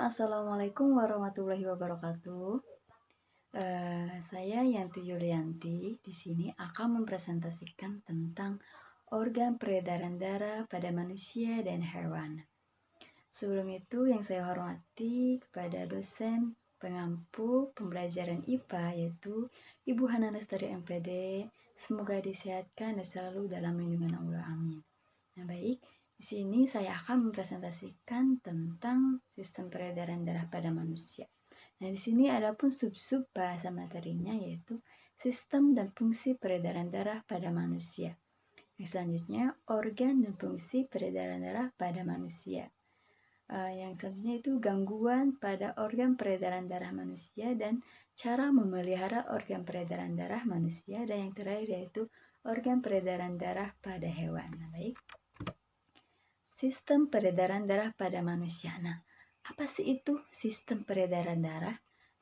Assalamualaikum warahmatullahi wabarakatuh. Saya Yanti Yulianti di sini akan mempresentasikan tentang organ peredaran darah pada manusia dan hewan. Sebelum itu, yang saya hormati kepada dosen pengampu pembelajaran IPA yaitu Ibu Hana Lestari MPD. Semoga disehatkan dan selalu dalam lindungan Allah. Amin. Nah, baik. Di sini saya akan mempresentasikan tentang sistem peredaran darah pada manusia. Nah, di sini ada pun sub-sub bahasa materinya yaitu sistem dan fungsi peredaran darah pada manusia. Yang selanjutnya, organ dan fungsi peredaran darah pada manusia. Yang selanjutnya itu gangguan pada organ peredaran darah manusia dan cara memelihara organ peredaran darah manusia. Dan yang terakhir yaitu organ peredaran darah pada hewan. Nah, baik. Sistem peredaran darah pada manusia. Nah, apa sih itu sistem peredaran darah?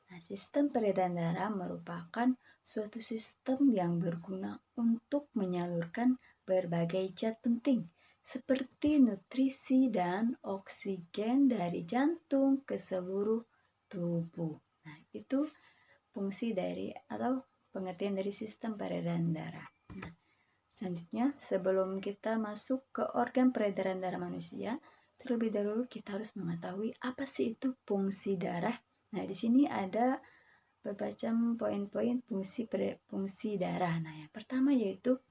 Nah, sistem peredaran darah merupakan suatu sistem yang berguna untuk menyalurkan berbagai zat penting seperti nutrisi dan oksigen dari jantung ke seluruh tubuh. Nah, itu fungsi dari atau pengertian dari sistem peredaran darah. Nah, selanjutnya, sebelum kita masuk ke organ peredaran darah manusia, terlebih dahulu kita harus mengetahui apa sih itu fungsi darah. Nah, di sini ada beberapa poin-poin fungsi darah. Nah, yang pertama yaitu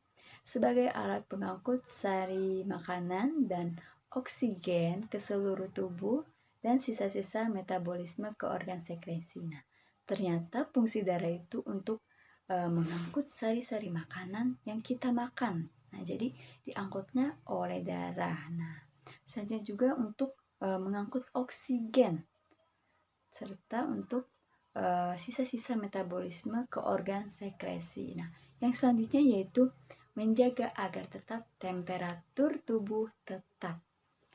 sebagai alat pengangkut sari makanan dan oksigen ke seluruh tubuh dan sisa-sisa metabolisme ke organ sekresi. Nah, ternyata fungsi darah itu untuk mengangkut sari-sari makanan yang kita makan. Nah, jadi diangkutnya oleh darah. Nah, selanjutnya juga untuk mengangkut oksigen serta untuk sisa-sisa metabolisme ke organ sekresi. Nah, yang selanjutnya yaitu menjaga agar tetap temperatur tubuh tetap.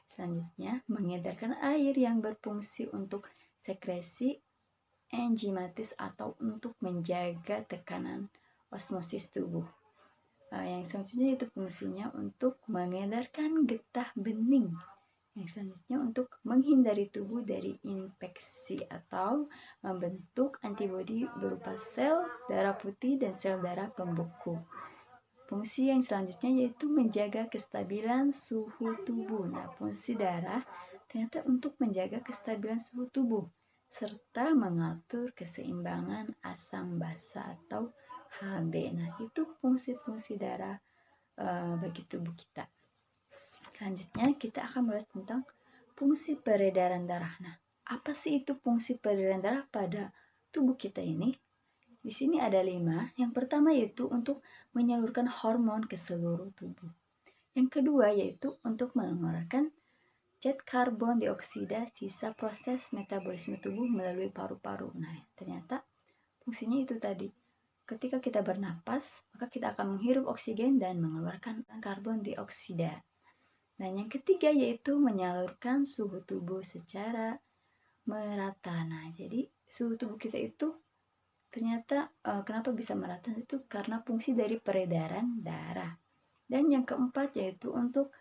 Selanjutnya, mengedarkan air yang berfungsi untuk sekresi enzimatis atau untuk menjaga tekanan osmosis tubuh. Yang selanjutnya itu fungsinya untuk mengedarkan getah bening. Yang selanjutnya untuk menghindari tubuh dari infeksi atau membentuk antibodi berupa sel darah putih dan sel darah pembeku. Fungsi yang selanjutnya yaitu menjaga kestabilan suhu tubuh. Nah, fungsi darah ternyata untuk menjaga kestabilan suhu tubuh serta mengatur keseimbangan asam basa atau HB. Nah, itu fungsi-fungsi darah bagi tubuh kita. Selanjutnya kita akan membahas tentang fungsi peredaran darah. Nah, apa sih itu fungsi peredaran darah pada tubuh kita ini? Di sini ada 5. Yang pertama yaitu untuk menyalurkan hormon ke seluruh tubuh. Yang kedua yaitu untuk mengeluarkan zat karbon dioksida sisa proses metabolisme tubuh melalui paru-paru. Nah, ternyata fungsinya itu tadi. Ketika kita bernapas, maka kita akan menghirup oksigen dan mengeluarkan karbon dioksida. Dan yang ketiga yaitu menyalurkan suhu tubuh secara merata. Nah, jadi suhu tubuh kita itu ternyata kenapa bisa merata itu karena fungsi dari peredaran darah. Dan yang keempat yaitu untuk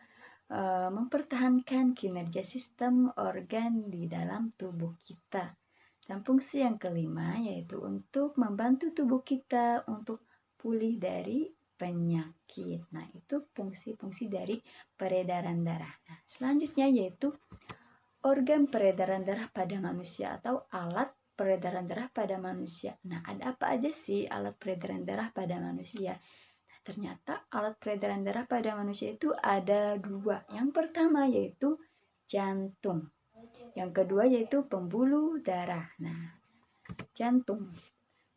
mempertahankan kinerja sistem organ di dalam tubuh kita. Dan fungsi yang kelima yaitu untuk membantu tubuh kita untuk pulih dari penyakit. Nah, itu fungsi-fungsi dari peredaran darah. Nah, selanjutnya yaitu organ peredaran darah pada manusia atau alat peredaran darah pada manusia. Nah, ada apa aja sih alat peredaran darah pada manusia? Ternyata alat peredaran darah pada manusia itu ada 2. Yang pertama yaitu jantung. Yang kedua yaitu pembuluh darah. Nah, jantung.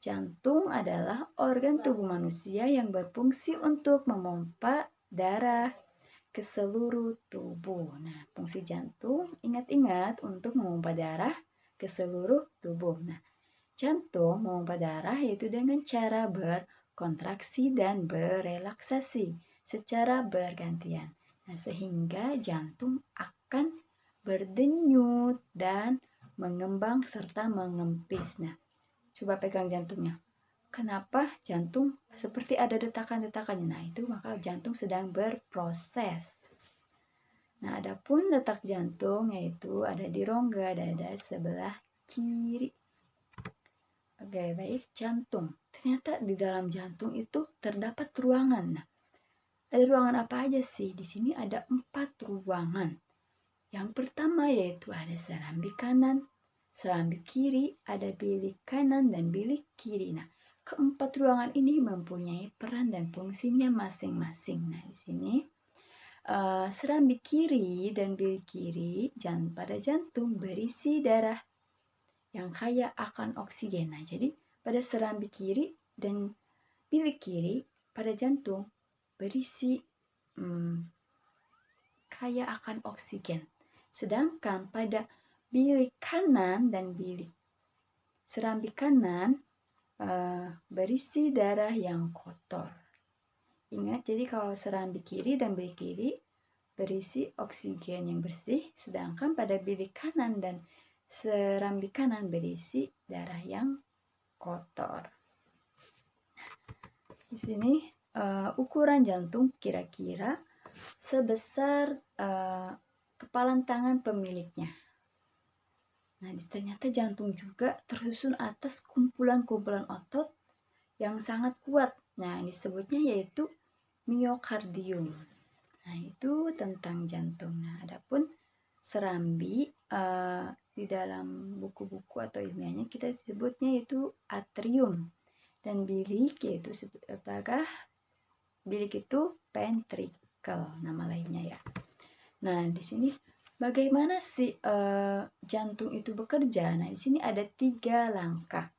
Jantung adalah organ tubuh manusia yang berfungsi untuk memompa darah ke seluruh tubuh. Nah, fungsi jantung ingat-ingat untuk memompa darah ke seluruh tubuh. Nah, jantung memompa darah yaitu dengan cara kontraksi dan berelaksasi secara bergantian. Nah, sehingga jantung akan berdenyut dan mengembang serta mengempis. Nah, coba pegang jantungnya. Kenapa jantung seperti ada detakan-detakannya? Nah, itu maka jantung sedang berproses. Nah, adapun letak jantung yaitu ada di rongga dada sebelah kiri. Oke, baik, jantung. Ternyata di dalam jantung itu terdapat ruangan. Nah, ada ruangan apa aja sih? Di sini ada 4 ruangan. Yang pertama yaitu ada serambi kanan, serambi kiri, ada bilik kanan dan bilik kiri. Nah, keempat ruangan ini mempunyai peran dan fungsinya masing-masing. Nah, di sini serambi kiri dan bilik kiri pada jantung berisi darah yang kaya akan oksigen. Nah, jadi pada serambi kiri dan bilik kiri pada jantung berisi kaya akan oksigen. Sedangkan pada bilik kanan dan bilik serambi kanan berisi darah yang kotor. Ingat, jadi kalau serambi kiri dan bilik kiri berisi oksigen yang bersih, sedangkan pada bilik kanan dan serambi kanan berisi darah yang kotor. Di sini ukuran jantung kira-kira sebesar kepalan tangan pemiliknya. Nah, ternyata jantung juga tersusun atas kumpulan-kumpulan otot yang sangat kuat. Nah, disebutnya yaitu miokardium. Nah, itu tentang jantung. Nah, adapun serambi di dalam buku-buku atau ilmiahnya kita sebutnya itu atrium. Dan bilik yaitu apakah? Bilik itu ventricle, nama lainnya ya. Nah, di sini bagaimana sih jantung itu bekerja? Nah, di sini ada 3 langkah.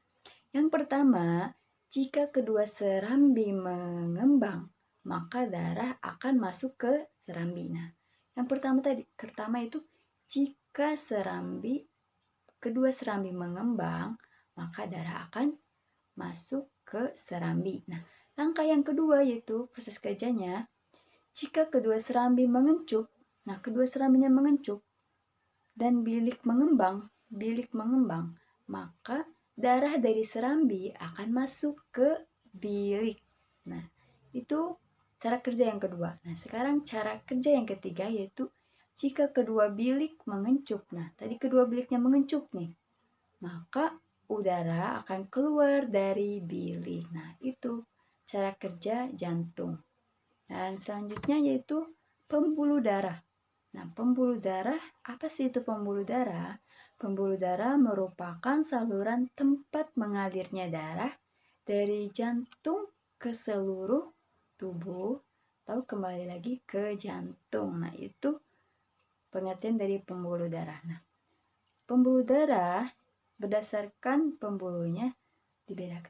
Yang pertama, jika kedua serambi mengembang, maka darah akan masuk ke serambi. Nah, yang pertama itu jika kedua serambi mengembang, maka darah akan masuk ke serambi. Nah, langkah yang kedua yaitu proses kerjanya, jika kedua serambi mengencup, nah kedua serambinya mengencup dan bilik mengembang, maka darah dari serambi akan masuk ke bilik. Nah, itu cara kerja yang kedua. Nah, sekarang cara kerja yang ketiga yaitu jika kedua bilik mengencup. Nah, tadi kedua biliknya mengencup nih, maka udara akan keluar dari bilik. Nah, itu cara kerja jantung. Dan selanjutnya yaitu pembuluh darah. Nah, pembuluh darah, apa sih itu pembuluh darah? Pembuluh darah merupakan saluran tempat mengalirnya darah dari jantung ke seluruh tubuh atau kembali lagi ke jantung. Nah, itu pengertian dari pembuluh darah. Nah, pembuluh darah berdasarkan pembuluhnya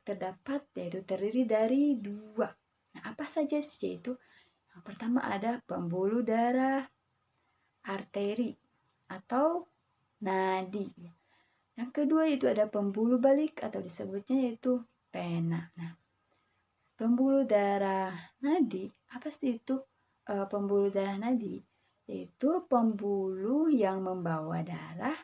terdapat yaitu terdiri dari 2. Nah, apa saja sih? Yaitu yang pertama ada pembuluh darah arteri atau nadi. Yang kedua itu ada pembuluh balik atau disebutnya yaitu vena. Nah, pembuluh darah nadi, apa sih itu pembuluh darah nadi? Yaitu pembuluh yang membawa darah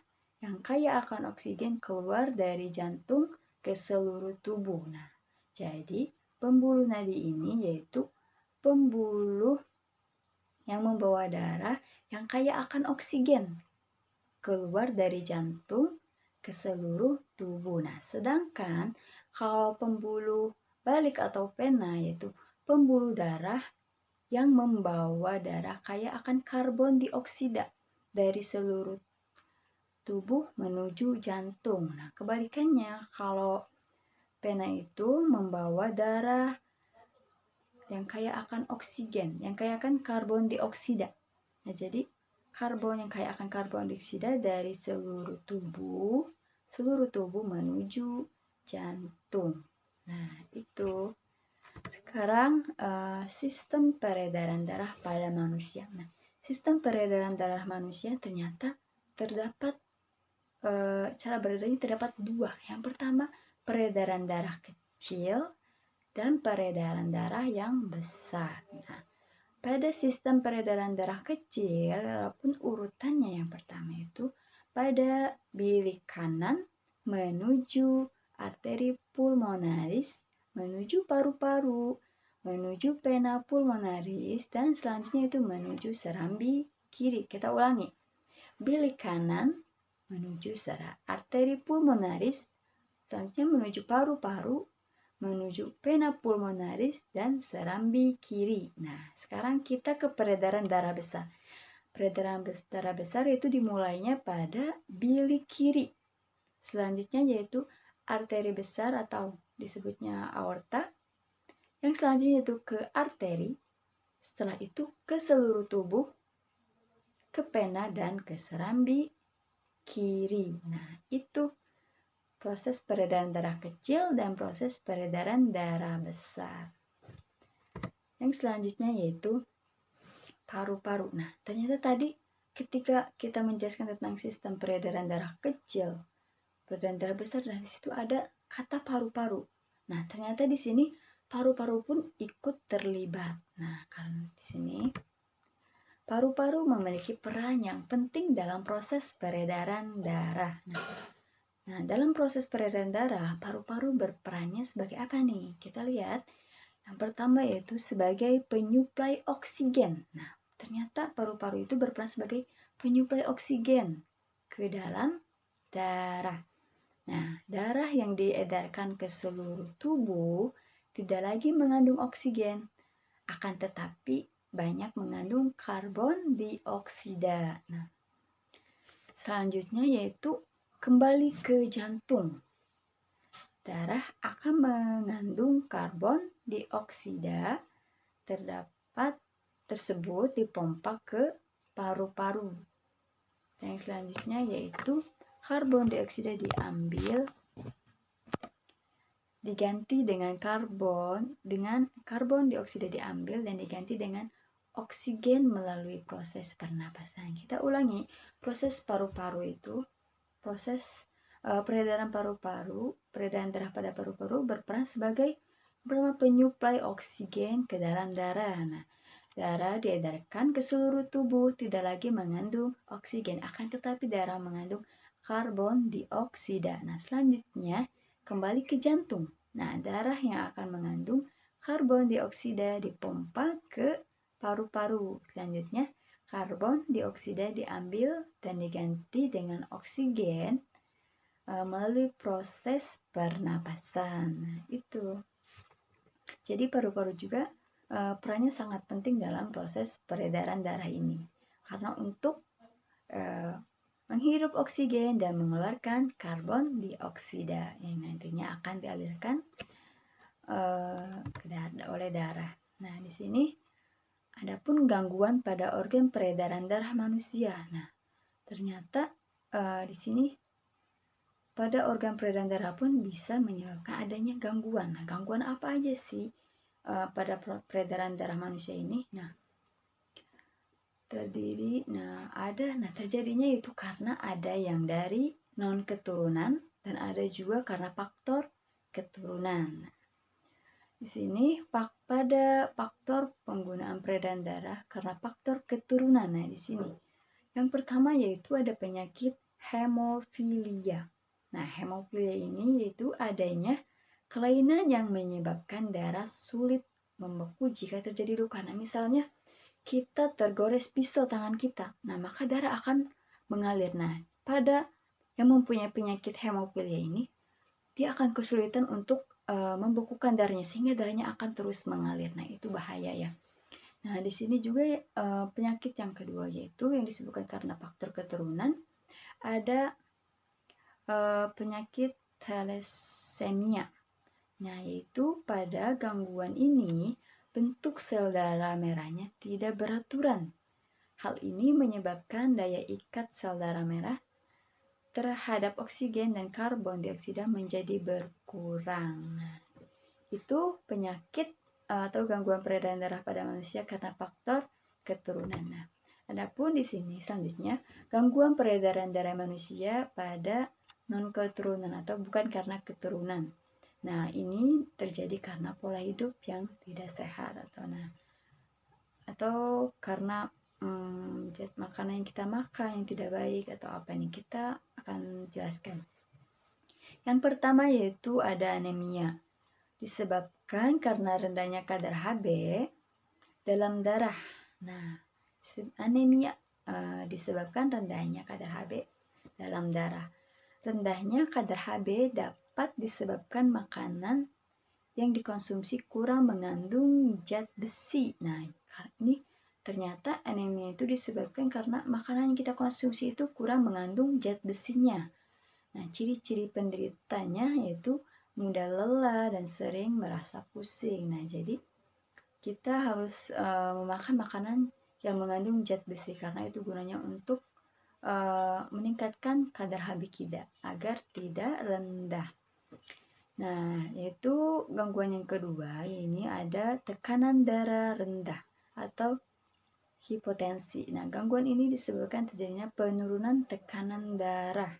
yang kaya akan oksigen keluar dari jantung ke seluruh tubuh. Nah, jadi pembuluh nadi ini yaitu pembuluh yang membawa darah yang kaya akan oksigen keluar dari jantung ke seluruh tubuh. Nah, sedangkan kalau pembuluh balik atau vena yaitu pembuluh darah yang membawa darah kaya akan karbon dioksida dari seluruh tubuh menuju jantung. Nah, kebalikannya kalau vena itu membawa darah yang kaya akan oksigen, yang kaya akan karbon dioksida. Nah, jadi karbon yang kaya akan karbon dioksida dari seluruh tubuh menuju jantung. Nah, itu. Sekarang sistem peredaran darah pada manusia. Nah, sistem peredaran darah manusia ternyata terdapat cara beredarnya terdapat 2. Yang pertama, peredaran darah kecil dan peredaran darah yang besar. Nah, pada sistem peredaran darah kecil, walaupun urutannya yang pertama itu pada bilik kanan menuju arteri pulmonaris, menuju paru-paru, menuju vena pulmonaris, dan selanjutnya itu menuju serambi kiri. Kita ulangi. Bilik kanan menuju arteri pulmonaris, selanjutnya menuju paru-paru, menuju vena pulmonaris, dan serambi kiri. Nah, sekarang kita ke peredaran darah besar. Peredaran darah besar itu dimulainya pada bilik kiri. Selanjutnya yaitu arteri besar atau disebutnya aorta. Yang selanjutnya itu ke arteri. Setelah itu ke seluruh tubuh, ke pena, dan ke serambi kiri. Nah, itu proses peredaran darah kecil dan proses peredaran darah besar. Yang selanjutnya yaitu paru-paru. Nah, ternyata tadi ketika kita menjelaskan tentang sistem peredaran darah kecil, peredaran darah besar, dan di situ ada kata paru-paru. Nah, ternyata di sini paru-paru pun ikut terlibat. Nah, karena di sini paru-paru memiliki peran yang penting dalam proses peredaran darah. Nah, dalam proses peredaran darah, paru-paru berperannya sebagai apa nih? Kita lihat. Yang pertama yaitu sebagai penyuplai oksigen. Nah, ternyata paru-paru itu berperan sebagai penyuplai oksigen ke dalam darah. Nah, darah yang diedarkan ke seluruh tubuh tidak lagi mengandung oksigen, akan tetapi banyak mengandung karbon dioksida. Nah, selanjutnya yaitu kembali ke jantung. Darah akan mengandung karbon dioksida tersebut dipompa ke paru-paru. Dan yang selanjutnya yaitu karbon dioksida diganti dengan karbon dioksida diambil dan diganti dengan oksigen melalui proses pernapasan. Kita ulangi, proses paru-paru itu, proses peredaran darah pada paru-paru berperan sebagai penyuplai oksigen ke dalam darah. Nah, darah diedarkan ke seluruh tubuh tidak lagi mengandung oksigen, akan tetapi darah mengandung karbon dioksida. Nah, selanjutnya kembali ke jantung. Nah, darah yang akan mengandung karbon dioksida dipompa ke paru-paru. Selanjutnya, karbon dioksida diambil dan diganti dengan oksigen melalui proses pernapasan. Nah, itu. Jadi paru-paru juga perannya sangat penting dalam proses peredaran darah ini. Karena untuk menghirup oksigen dan mengeluarkan karbon dioksida yang nantinya akan dialirkan oleh darah. Nah, di sini adapun gangguan pada organ peredaran darah manusia. Nah, ternyata di sini pada organ peredaran darah pun bisa menyebabkan adanya gangguan. Nah, gangguan apa aja sih pada peredaran darah manusia ini? Nah, terjadinya itu karena ada yang dari non keturunan dan ada juga karena faktor keturunan. Di sini pada faktor penggunaan peredaran darah karena faktor keturunan. Nah, di sini yang pertama yaitu ada penyakit hemofilia. Nah, hemofilia ini yaitu adanya kelainan yang menyebabkan darah sulit membeku jika terjadi luka. Nah, misalnya kita tergores pisau tangan kita, nah maka darah akan mengalir. Nah, pada yang mempunyai penyakit hemofilia ini, dia akan kesulitan untuk membekukan darahnya sehingga darahnya akan terus mengalir. Nah, itu bahaya ya. Nah, di sini juga penyakit yang kedua yaitu yang disebutkan karena faktor keturunan ada penyakit thalassemia. Nah, yaitu pada gangguan ini bentuk sel darah merahnya tidak beraturan. Hal ini menyebabkan daya ikat sel darah merah terhadap oksigen dan karbon dioksida menjadi berkurang. Nah, itu penyakit atau gangguan peredaran darah pada manusia karena faktor keturunan. Nah, adapun di sini selanjutnya gangguan peredaran darah manusia pada non keturunan atau bukan karena keturunan. Nah, ini terjadi karena pola hidup yang tidak sehat atau karena zat makanan yang kita makan yang tidak baik atau apa ini kita akan jelaskan. Yang pertama yaitu ada anemia. Disebabkan karena rendahnya kadar Hb dalam darah. Nah, anemia disebabkan rendahnya kadar Hb dalam darah. Rendahnya kadar Hb dapat disebabkan makanan yang dikonsumsi kurang mengandung zat besi. Nah, ini ternyata anemia itu disebabkan karena makanan yang kita konsumsi itu kurang mengandung zat besinya. Nah, ciri-ciri penderitanya yaitu mudah lelah dan sering merasa pusing. Nah, jadi kita harus memakan makanan yang mengandung zat besi karena itu gunanya untuk meningkatkan kadar Hb kita agar tidak rendah. Nah, yaitu gangguan yang kedua, ini ada tekanan darah rendah atau hipotensi. Nah, gangguan ini disebabkan terjadinya penurunan tekanan darah.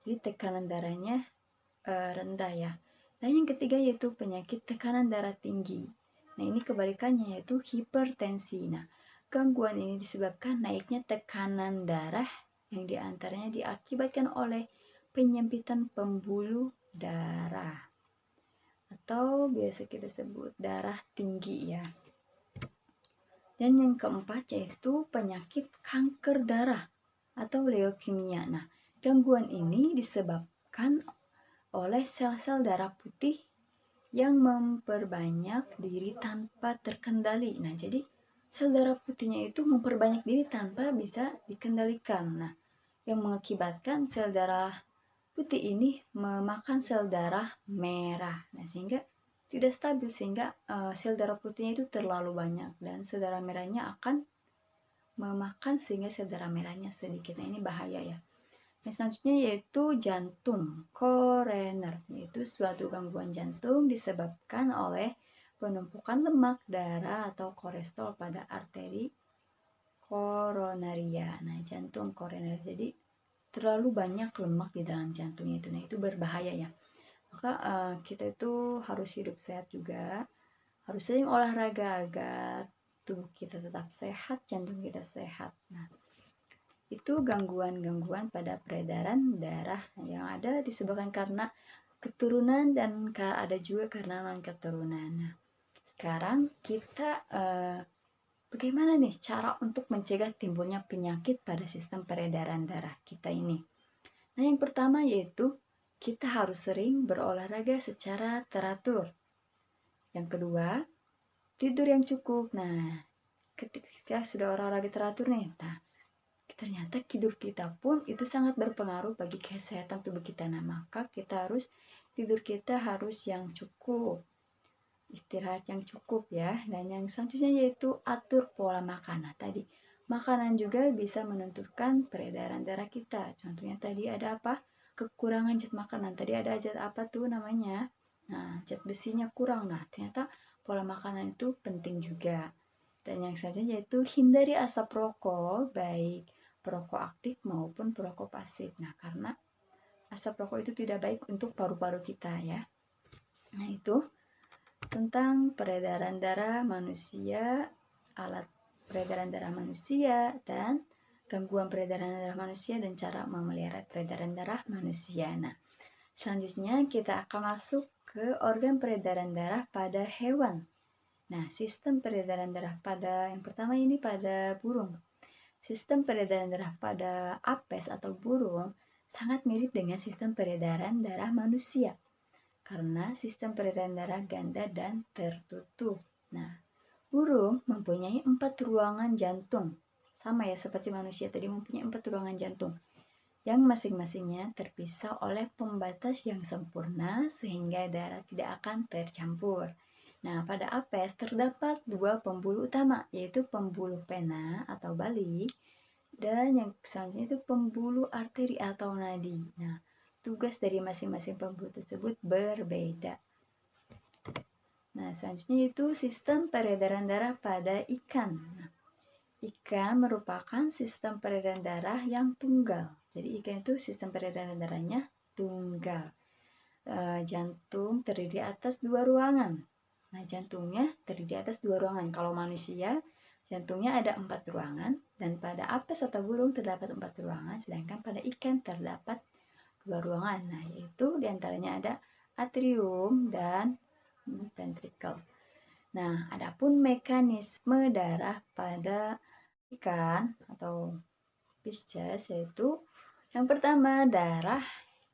Jadi tekanan darahnya rendah ya. Dan yang ketiga yaitu penyakit tekanan darah tinggi. Nah, ini kebalikannya yaitu hipertensi. Nah, gangguan ini disebabkan naiknya tekanan darah yang diantaranya diakibatkan oleh penyempitan pembuluh darah atau biasa kita sebut darah tinggi ya. Dan yang keempat yaitu penyakit kanker darah atau leukemia. Nah, gangguan ini disebabkan oleh sel-sel darah putih yang memperbanyak diri tanpa terkendali. Nah, jadi sel darah putihnya itu memperbanyak diri tanpa bisa dikendalikan. Nah, yang mengakibatkan sel darah putih ini memakan sel darah merah. Nah, sehingga tidak stabil sehingga sel darah putihnya itu terlalu banyak dan sel darah merahnya akan memakan sehingga sel darah merahnya sedikit. Nah, ini bahaya ya. Yang selanjutnya yaitu jantung koroner, yaitu suatu gangguan jantung disebabkan oleh penumpukan lemak darah atau kolesterol pada arteri koronaria. Nah, jantung koroner jadi terlalu banyak lemak di dalam jantungnya itu. Nah, itu berbahaya ya. Maka kita itu harus hidup sehat juga, harus sering olahraga agar tubuh kita tetap sehat, jantung kita sehat. Nah, itu gangguan-gangguan pada peredaran darah yang ada disebabkan karena keturunan dan ada juga karena non keturunan. Nah, sekarang kita bagaimana nih cara untuk mencegah timbulnya penyakit pada sistem peredaran darah kita ini? Nah, yang pertama yaitu kita harus sering berolahraga secara teratur. Yang kedua, tidur yang cukup. Nah, ketika sudah olahraga teratur nih, ternyata tidur kita pun itu sangat berpengaruh bagi kesehatan tubuh kita. Nah, maka kita harus tidur kita harus yang cukup, istirahat yang cukup ya. Dan yang selanjutnya yaitu atur pola makan. Nah, tadi makanan juga bisa menentukan peredaran darah kita. Contohnya tadi ada apa? Kekurangan zat makanan. Tadi ada zat apa tuh namanya? Nah, zat besinya kurang. Nah, ternyata pola makanan itu penting juga. Dan yang selanjutnya yaitu hindari asap rokok, baik perokok aktif maupun perokok pasif. Nah, karena asap rokok itu tidak baik untuk paru-paru kita ya. Nah, itu tentang peredaran darah manusia, alat peredaran darah manusia, dan gangguan peredaran darah manusia dan cara memelihara peredaran darah manusia. Nah, selanjutnya kita akan masuk ke organ peredaran darah pada hewan. Nah, sistem peredaran darah pada yang pertama ini pada burung. Sistem peredaran darah pada apes atau burung sangat mirip dengan sistem peredaran darah manusia karena sistem peredaran darah ganda dan tertutup. Nah, burung mempunyai 4 ruangan jantung. Sama ya seperti manusia tadi mempunyai 4 ruangan jantung yang masing-masingnya terpisah oleh pembatas yang sempurna sehingga darah tidak akan tercampur. Nah, pada apes terdapat 2 pembuluh utama, yaitu pembuluh vena atau balik dan yang selanjutnya itu pembuluh arteri atau nadi. Nah, tugas dari masing-masing pembuluh tersebut berbeda. Nah, selanjutnya itu sistem peredaran darah pada ikan. Nah, ikan merupakan sistem peredaran darah yang tunggal. Jadi ikan itu sistem peredaran darahnya tunggal. Jantung terdiri atas 2 ruangan. Nah, jantungnya terdiri atas 2 ruangan. Kalau manusia, jantungnya ada 4 ruangan. Dan pada apes atau burung terdapat 4 ruangan. Sedangkan pada ikan terdapat 2 ruangan. Nah, yaitu diantaranya ada atrium dan ventricle. Nah, adapun mekanisme darah pada ikan atau Pisces yaitu yang pertama, darah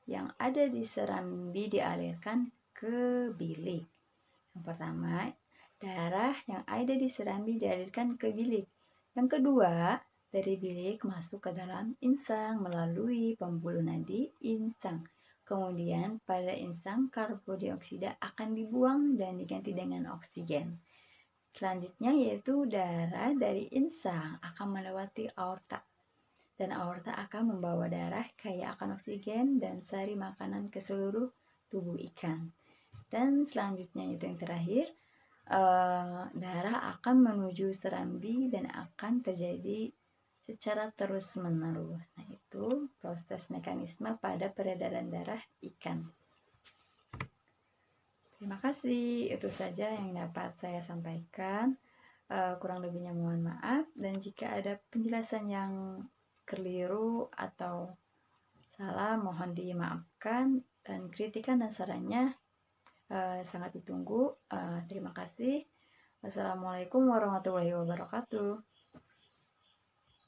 yang ada di serambi dialirkan ke bilik. Yang pertama, darah yang ada di serambi dialirkan ke bilik. Yang kedua, dari bilik masuk ke dalam insang melalui pembuluh nadi insang. Kemudian pada insang karbondioksida akan dibuang dan diganti dengan oksigen. Selanjutnya yaitu darah dari insang akan melewati aorta. Dan aorta akan membawa darah kaya akan oksigen dan sari makanan ke seluruh tubuh ikan. Dan selanjutnya itu yang terakhir, darah akan menuju serambi dan akan terjadi secara terus-menerus. Nah, itu proses mekanisme pada peredaran darah ikan. Terima kasih, itu saja yang dapat saya sampaikan. Kurang lebihnya mohon maaf, dan jika ada penjelasan yang keliru atau salah mohon dimaafkan, dan kritikan dan sarannya sangat ditunggu. Terima kasih. Wassalamualaikum warahmatullahi wabarakatuh.